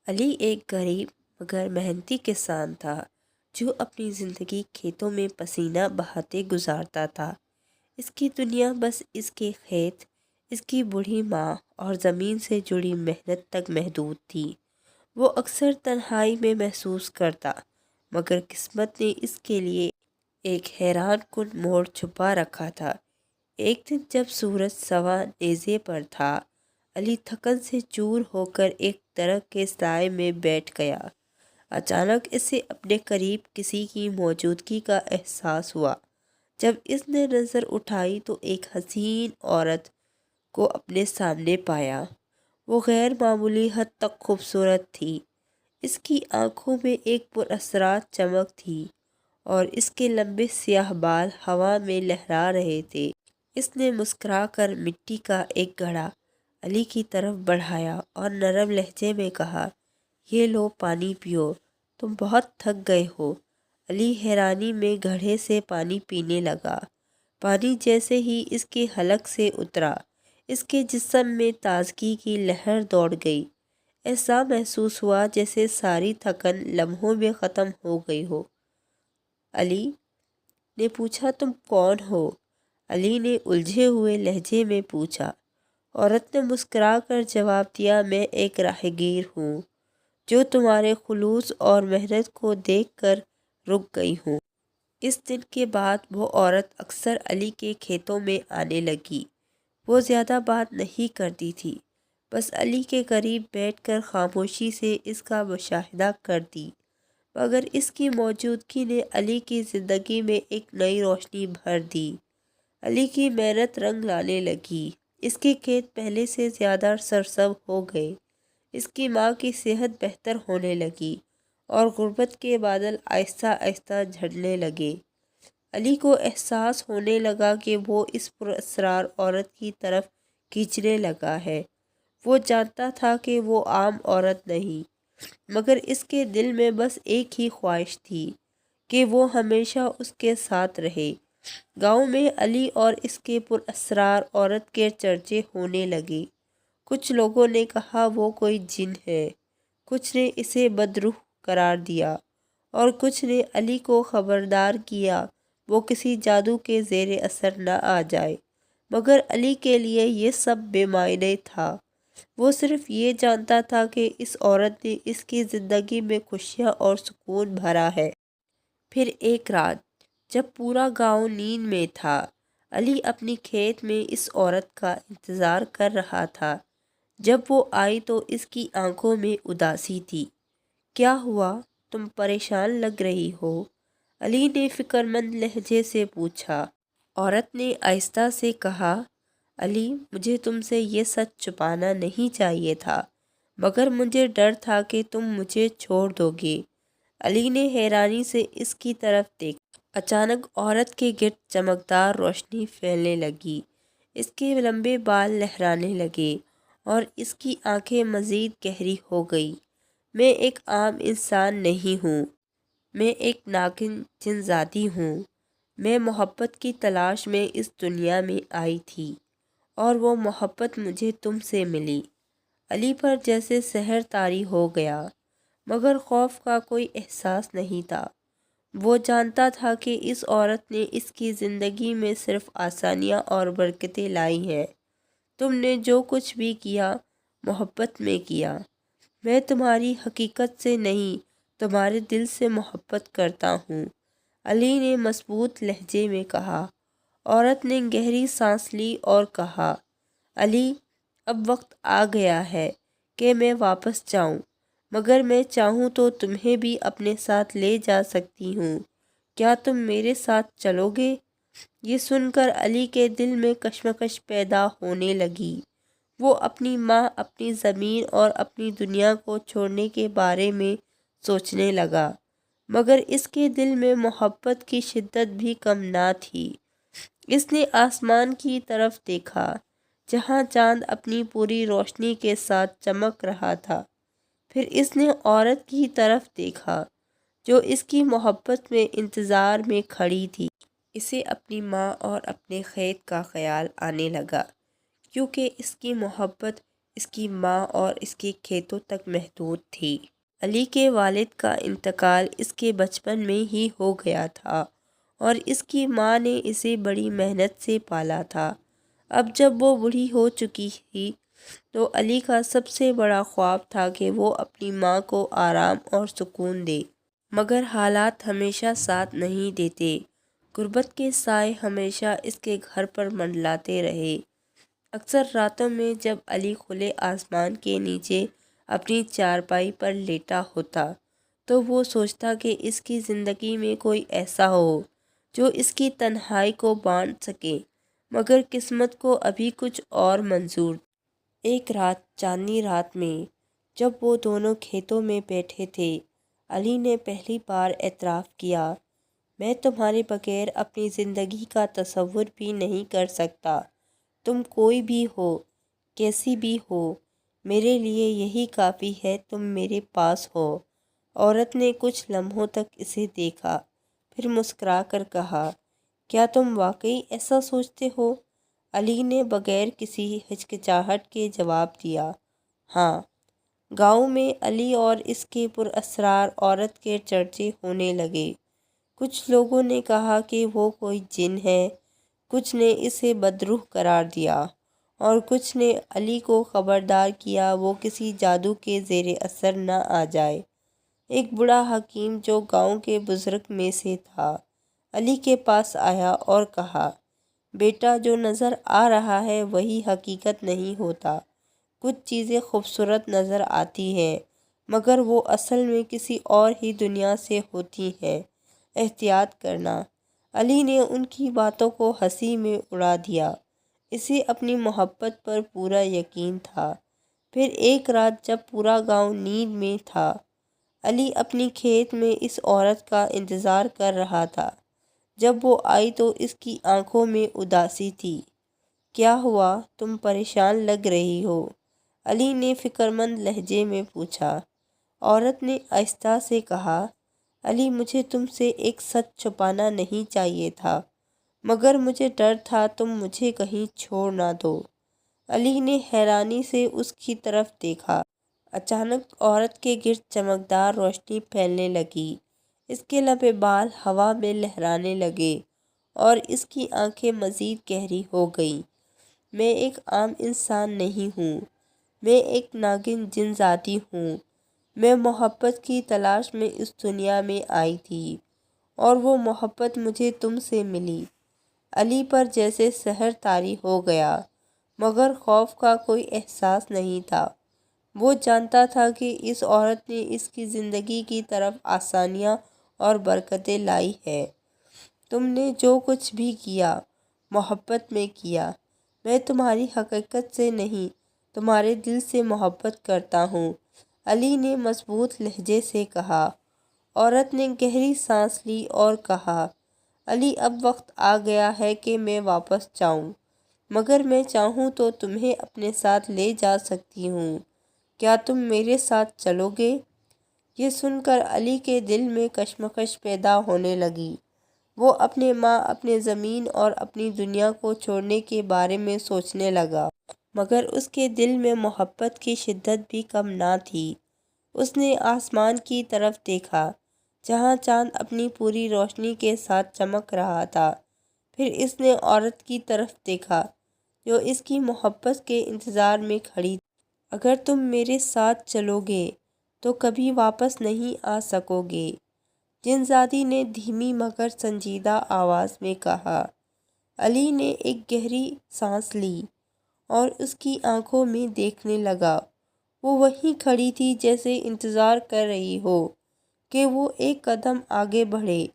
علی ایک غریب مگر محنتی کسان تھا جو اپنی زندگی کھیتوں میں پسینہ بہاتے گزارتا تھا۔ اس کی دنیا بس اس کے کھیت، اس کی بوڑھی ماں اور زمین سے جڑی محنت تک محدود تھی۔ وہ اکثر تنہائی میں محسوس کرتا، مگر قسمت نے اس کے لیے ایک حیران کن موڑ چھپا رکھا تھا۔ ایک دن جب سورج سوا نیزے پر تھا، علی تھکن سے چور ہو کر ایک درخت کے سائے میں بیٹھ گیا۔ اچانک اسے اپنے قریب کسی کی موجودگی کا احساس ہوا۔ جب اس نے نظر اٹھائی تو ایک حسین عورت کو اپنے سامنے پایا۔ وہ غیر معمولی حد تک خوبصورت تھی۔ اس کی آنکھوں میں ایک پراسرار چمک تھی اور اس کے لمبے سیاہ بال ہوا میں لہرا رہے تھے۔ اس نے مسکرا کر مٹی کا ایک گھڑا علی کی طرف بڑھایا اور نرم لہجے میں کہا، یہ لو پانی پیو، تم بہت تھک گئے ہو۔ علی حیرانی میں گھڑے سے پانی پینے لگا۔ پانی جیسے ہی اس کے حلق سے اترا، اس کے جسم میں تازگی کی لہر دوڑ گئی۔ ایسا محسوس ہوا جیسے ساری تھکن لمحوں میں ختم ہو گئی ہو۔ علی نے پوچھا، تم کون ہو؟ علی نے الجھے ہوئے لہجے میں پوچھا۔ عورت نے مسکرا کر جواب دیا، میں ایک راہگیر ہوں جو تمہارے خلوص اور محنت کو دیکھ کر رک گئی ہوں۔ اس دن کے بعد وہ عورت اکثر علی کے کھیتوں میں آنے لگی۔ وہ زیادہ بات نہیں کرتی تھی، بس علی کے قریب بیٹھ کر خاموشی سے اس کا مشاہدہ کرتی، مگر اس کی موجودگی نے علی کی زندگی میں ایک نئی روشنی بھر دی۔ علی کی محنت رنگ لانے لگی۔ اس کے کھیت پہلے سے زیادہ سرسبز ہو گئے۔ اس کی ماں کی صحت بہتر ہونے لگی اور غربت کے بادل آہستہ آہستہ جھڑنے لگے۔ علی کو احساس ہونے لگا کہ وہ اس پراسرار عورت کی طرف کھینچنے لگا ہے۔ وہ جانتا تھا کہ وہ عام عورت نہیں، مگر اس کے دل میں بس ایک ہی خواہش تھی کہ وہ ہمیشہ اس کے ساتھ رہے۔ گاؤں میں علی اور اس کے پراسرار عورت کے چرچے ہونے لگے۔ کچھ لوگوں نے کہا وہ کوئی جن ہے، کچھ نے اسے بدروح قرار دیا اور کچھ نے علی کو خبردار کیا وہ کسی جادو کے زیر اثر نہ آ جائے، مگر علی کے لیے یہ سب بے معنی تھا۔ وہ صرف یہ جانتا تھا کہ اس عورت نے اس کی زندگی میں خوشیاں اور سکون بھرا ہے۔ پھر ایک رات جب پورا گاؤں نیند میں تھا، علی اپنی کھیت میں اس عورت کا انتظار کر رہا تھا۔ جب وہ آئی تو اس کی آنکھوں میں اداسی تھی۔ کیا ہوا؟ تم پریشان لگ رہی ہو؟ علی نے فکر مند لہجے سے پوچھا۔ عورت نے آہستہ سے کہا، علی مجھے تم سے یہ سچ چھپانا نہیں چاہیے تھا، مگر مجھے ڈر تھا کہ تم مجھے چھوڑ دو گے۔ علی نے حیرانی سے اس کی طرف دیکھا۔ اچانک عورت کے گرد چمکدار روشنی پھیلنے لگی، اس کے لمبے بال لہرانے لگے اور اس کی آنکھیں مزید گہری ہو گئی۔ میں ایک عام انسان نہیں ہوں، میں ایک ناگن جن زادی ہوں۔ میں محبت کی تلاش میں اس دنیا میں آئی تھی اور وہ محبت مجھے تم سے ملی۔ علی پر جیسے سحر طاری ہو گیا، مگر خوف کا کوئی احساس نہیں تھا۔ وہ جانتا تھا کہ اس عورت نے اس کی زندگی میں صرف آسانیاں اور برکتیں لائی ہیں۔ تم نے جو کچھ بھی کیا، محبت میں کیا۔ میں تمہاری حقیقت سے نہیں، تمہارے دل سے محبت کرتا ہوں، علی نے مضبوط لہجے میں کہا۔ عورت نے گہری سانس لی اور کہا، علی اب وقت آ گیا ہے کہ میں واپس جاؤں، مگر میں چاہوں تو تمہیں بھی اپنے ساتھ لے جا سکتی ہوں۔ کیا تم میرے ساتھ چلو گے؟ یہ سن کر علی کے دل میں کشمکش پیدا ہونے لگی۔ وہ اپنی ماں، اپنی زمین اور اپنی دنیا کو چھوڑنے کے بارے میں سوچنے لگا، مگر اس کے دل میں محبت کی شدت بھی کم نہ تھی۔ اس نے آسمان کی طرف دیکھا، جہاں چاند اپنی پوری روشنی کے ساتھ چمک رہا تھا۔ پھر اس نے عورت کی طرف دیکھا جو اس کی محبت میں انتظار میں کھڑی تھی۔ اسے اپنی ماں اور اپنے کھیت کا خیال آنے لگا، کیونکہ اس کی محبت اس کی ماں اور اس کے کھیتوں تک محدود تھی۔ علی کے والد کا انتقال اس کے بچپن میں ہی ہو گیا تھا اور اس کی ماں نے اسے بڑی محنت سے پالا تھا۔ اب جب وہ بوڑھی ہو چکی تھی تو علی کا سب سے بڑا خواب تھا کہ وہ اپنی ماں کو آرام اور سکون دے، مگر حالات ہمیشہ ساتھ نہیں دیتے۔ غربت کے سائے ہمیشہ اس کے گھر پر منڈلاتے رہے۔ اکثر راتوں میں جب علی کھلے آسمان کے نیچے اپنی چارپائی پر لیٹا ہوتا تو وہ سوچتا کہ اس کی زندگی میں کوئی ایسا ہو جو اس کی تنہائی کو بانٹ سکے، مگر قسمت کو ابھی کچھ اور منظور۔ ایک رات، چاندنی رات میں، جب وہ دونوں کھیتوں میں بیٹھے تھے، علی نے پہلی بار اعتراف کیا، میں تمہارے بغیر اپنی زندگی کا تصور بھی نہیں کر سکتا۔ تم کوئی بھی ہو، کیسی بھی ہو، میرے لیے یہی کافی ہے تم میرے پاس ہو۔ عورت نے کچھ لمحوں تک اسے دیکھا، پھر مسکرا کر کہا، کیا تم واقعی ایسا سوچتے ہو؟ علی نے بغیر کسی ہچکچاہٹ کے جواب دیا، ہاں۔ گاؤں میں علی اور اس کے پراسرار عورت کے چرچے ہونے لگے۔ کچھ لوگوں نے کہا کہ وہ کوئی جن ہے، کچھ نے اسے بدروح قرار دیا اور کچھ نے علی کو خبردار کیا وہ کسی جادو کے زیر اثر نہ آ جائے۔ ایک بوڑھا حکیم جو گاؤں کے بزرگ میں سے تھا، علی کے پاس آیا اور کہا، بیٹا، جو نظر آ رہا ہے وہی حقیقت نہیں ہوتا۔ کچھ چیزیں خوبصورت نظر آتی ہیں مگر وہ اصل میں کسی اور ہی دنیا سے ہوتی ہیں، احتیاط کرنا۔ علی نے ان کی باتوں کو ہنسی میں اڑا دیا، اسے اپنی محبت پر پورا یقین تھا۔ پھر ایک رات جب پورا گاؤں نیند میں تھا، علی اپنی کھیت میں اس عورت کا انتظار کر رہا تھا۔ جب وہ آئی تو اس کی آنکھوں میں اداسی تھی۔ کیا ہوا؟ تم پریشان لگ رہی ہو، علی نے فکرمند لہجے میں پوچھا۔ عورت نے آہستہ سے کہا، علی، مجھے تم سے ایک سچ چھپانا نہیں چاہیے تھا، مگر مجھے ڈر تھا تم مجھے کہیں چھوڑ نہ دو۔ علی نے حیرانی سے اس کی طرف دیکھا۔ اچانک عورت کے گرد چمکدار روشنی پھیلنے لگی، اس کے لبے بال ہوا میں لہرانے لگے اور اس کی آنکھیں مزید گہری ہو گئیں۔ میں ایک عام انسان نہیں ہوں، میں ایک ناگن جن ذاتی ہوں۔ میں محبت کی تلاش میں اس دنیا میں آئی تھی اور وہ محبت مجھے تم سے ملی۔ علی پر جیسے سحر طاری ہو گیا، مگر خوف کا کوئی احساس نہیں تھا۔ وہ جانتا تھا کہ اس عورت نے اس کی زندگی کی طرف آسانیاں اور برکتیں لائی ہے۔ تم نے جو کچھ بھی کیا، محبت میں کیا۔ میں تمہاری حقیقت سے نہیں، تمہارے دل سے محبت کرتا ہوں، علی نے مضبوط لہجے سے کہا۔ عورت نے گہری سانس لی اور کہا، علی، اب وقت آ گیا ہے کہ میں واپس جاؤں، مگر میں چاہوں تو تمہیں اپنے ساتھ لے جا سکتی ہوں۔ کیا تم میرے ساتھ چلو گے؟ یہ سن کر علی کے دل میں کشمکش پیدا ہونے لگی۔ وہ اپنے ماں، اپنے زمین اور اپنی دنیا کو چھوڑنے کے بارے میں سوچنے لگا، مگر اس کے دل میں محبت کی شدت بھی کم نہ تھی۔ اس نے آسمان کی طرف دیکھا جہاں چاند اپنی پوری روشنی کے ساتھ چمک رہا تھا۔ پھر اس نے عورت کی طرف دیکھا جو اس کی محبت کے انتظار میں کھڑی تھی۔ اگر تم میرے ساتھ چلو گے تو کبھی واپس نہیں آ سکو گے، جن زادی نے دھیمی مگر سنجیدہ آواز میں کہا۔ علی نے ایک گہری سانس لی اور اس کی آنکھوں میں دیکھنے لگا۔ وہ وہیں کھڑی تھی جیسے انتظار کر رہی ہو کہ وہ ایک قدم آگے بڑھے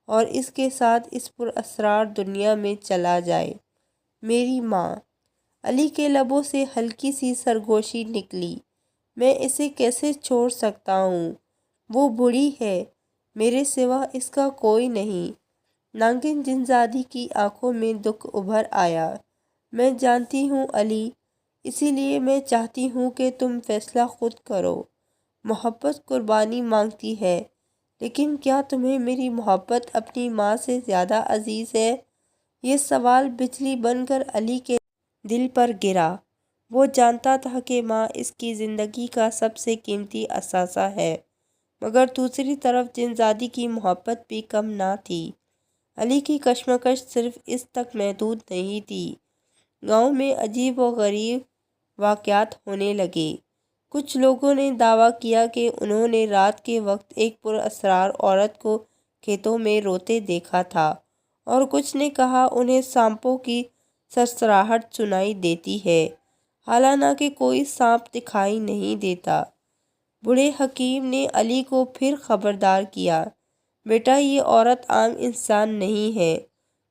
اور اس کے ساتھ اس پراسرار دنیا میں چلا جائے۔ میری ماں! علی کے لبوں سے ہلکی سی سرگوشی نکلی، میں اسے کیسے چھوڑ سکتا ہوں؟ وہ بوڑھی ہے، میرے سوا اس کا کوئی نہیں۔ ناگن جنزادی کی آنکھوں میں دکھ ابھر آیا۔ میں جانتی ہوں علی، اسی لیے میں چاہتی ہوں کہ تم فیصلہ خود کرو۔ محبت قربانی مانگتی ہے، لیکن کیا تمہیں میری محبت اپنی ماں سے زیادہ عزیز ہے؟ یہ سوال بجلی بن کر علی کے دل پر گرا۔ وہ جانتا تھا کہ ماں اس کی زندگی کا سب سے قیمتی اثاثہ ہے، مگر دوسری طرف جنزادی کی محبت بھی کم نہ تھی۔ علی کی کشمکش صرف اس تک محدود نہیں تھی۔ گاؤں میں عجیب و غریب واقعات ہونے لگے۔ کچھ لوگوں نے دعویٰ کیا کہ انہوں نے رات کے وقت ایک پراسرار عورت کو کھیتوں میں روتے دیکھا تھا، اور کچھ نے کہا انہیں سانپوں کی سرسراہٹ سنائی دیتی ہے، حالانکہ کوئی سانپ دکھائی نہیں دیتا۔ بوڑھے حکیم نے علی کو پھر خبردار کیا، بیٹا یہ عورت عام انسان نہیں ہے،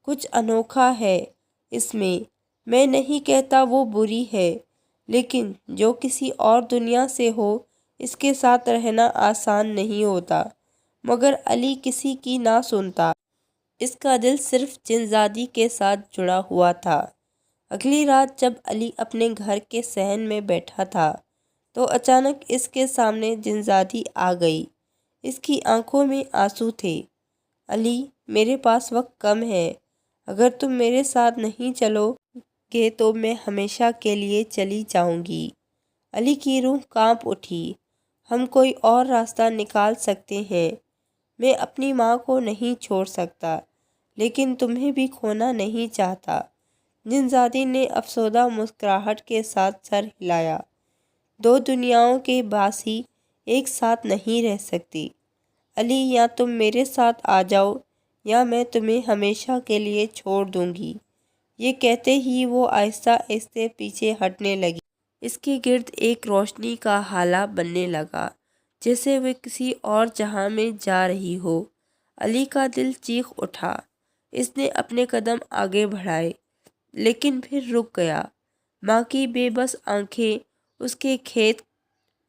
کچھ انوکھا ہے اس میں نہیں کہتا وہ بری ہے، لیکن جو کسی اور دنیا سے ہو اس کے ساتھ رہنا آسان نہیں ہوتا۔ مگر علی کسی کی نہ سنتا۔ اس کا دل صرف جنزادی کے ساتھ جڑا ہوا تھا۔ اگلی رات جب علی اپنے گھر کے صحن میں بیٹھا تھا تو اچانک اس کے سامنے جنزادی آ گئی۔ اس کی آنکھوں میں آنسو تھے۔ علی، میرے پاس وقت کم ہے، اگر تم میرے ساتھ نہیں چلو گے تو میں ہمیشہ کے لیے چلی جاؤں گی۔ علی کی روح کانپ اٹھی۔ ہم کوئی اور راستہ نکال سکتے ہیں، میں اپنی ماں کو نہیں چھوڑ سکتا، لیکن تمہیں بھی کھونا نہیں چاہتا۔ جنزادی نے افسردہ مسکراہٹ کے ساتھ سر ہلایا۔ دو دنیاؤں کے باسی ایک ساتھ نہیں رہ سکتی علی، یا تم میرے ساتھ آ جاؤ یا میں تمہیں ہمیشہ کے لیے چھوڑ دوں گی۔ یہ کہتے ہی وہ آہستہ آہستہ پیچھے ہٹنے لگی۔ اس کے گرد ایک روشنی کا ہالہ بننے لگا، جیسے وہ کسی اور جہاں میں جا رہی ہو۔ علی کا دل چیخ اٹھا۔ اس نے اپنے قدم آگے بڑھائے، لیکن پھر رک گیا۔ ماں کی بے بس آنکھیں، اس کے کھیت،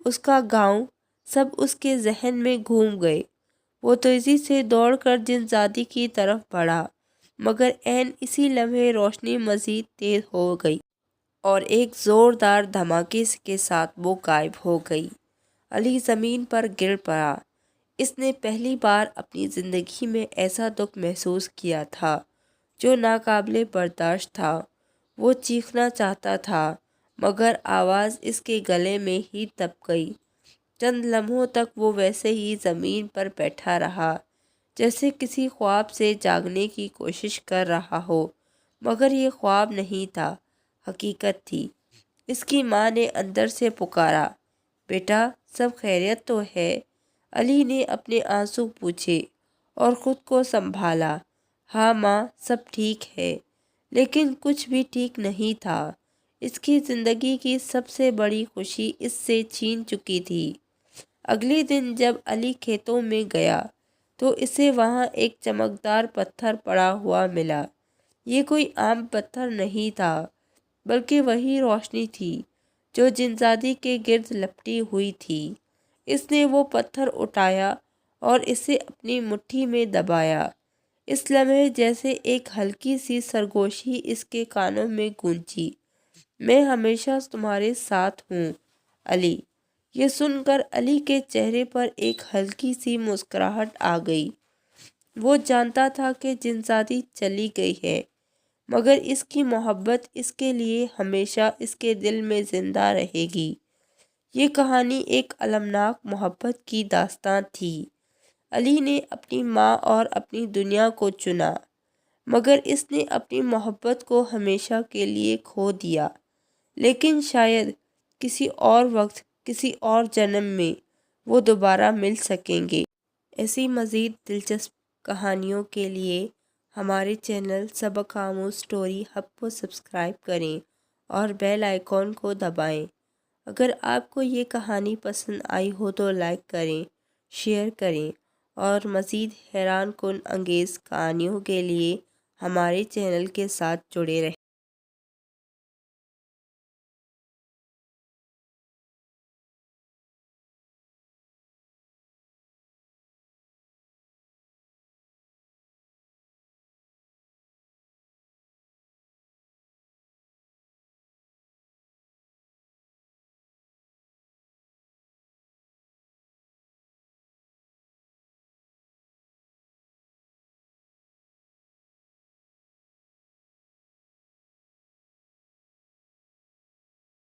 اس کا گاؤں، سب اس کے ذہن میں گھوم گئے۔ وہ تیزی سے دوڑ کر جنزادی کی طرف بڑھا، مگر عین اسی لمحے روشنی مزید تیز ہو گئی اور ایک زوردار دھماکے کے ساتھ وہ غائب ہو گئی۔ علی زمین پر گر پڑا۔ اس نے پہلی بار اپنی زندگی میں ایسا دکھ محسوس کیا تھا جو ناقابل برداشت تھا۔ وہ چیخنا چاہتا تھا، مگر آواز اس کے گلے میں ہی دب گئی۔ چند لمحوں تک وہ ویسے ہی زمین پر بیٹھا رہا، جیسے کسی خواب سے جاگنے کی کوشش کر رہا ہو، مگر یہ خواب نہیں تھا، حقیقت تھی۔ اس کی ماں نے اندر سے پکارا، بیٹا سب خیریت تو ہے؟ علی نے اپنے آنسو پوچھے اور خود کو سنبھالا۔ ہاں ماں، سب ٹھیک ہے، لیکن کچھ بھی ٹھیک نہیں تھا۔ اس کی زندگی کی سب سے بڑی خوشی اس سے چھین چکی تھی۔ اگلے دن جب علی کھیتوں میں گیا تو اسے وہاں ایک چمکدار پتھر پڑا ہوا ملا۔ یہ کوئی عام پتھر نہیں تھا، بلکہ وہی روشنی تھی جو جنزادی کے گرد لپٹی ہوئی تھی۔ اس نے وہ پتھر اٹھایا اور اسے اپنی مٹھی میں دبایا۔ اس لمحے جیسے ایک ہلکی سی سرگوشی اس کے کانوں میں گونجی، میں ہمیشہ تمہارے ساتھ ہوں علی۔ یہ سن کر علی کے چہرے پر ایک ہلکی سی مسکراہٹ آ گئی۔ وہ جانتا تھا کہ جنزادی چلی گئی ہے، مگر اس کی محبت اس کے لیے ہمیشہ اس کے دل میں زندہ رہے گی۔ یہ کہانی ایک المناک محبت کی داستان تھی۔ علی نے اپنی ماں اور اپنی دنیا کو چنا، مگر اس نے اپنی محبت کو ہمیشہ کے لیے کھو دیا۔ لیکن شاید کسی اور وقت، کسی اور جنم میں وہ دوبارہ مل سکیں گے۔ ایسی مزید دلچسپ کہانیوں کے لیے ہمارے چینل سبق آموز اسٹوری ہب کو سبسکرائب کریں اور بیل آئیکن کو دبائیں۔ اگر آپ کو یہ کہانی پسند آئی ہو تو لائک کریں، شیئر کریں اور مزید حیران کن انگیز کہانیوں کے لیے ہمارے چینل کے ساتھ جڑے رہیں۔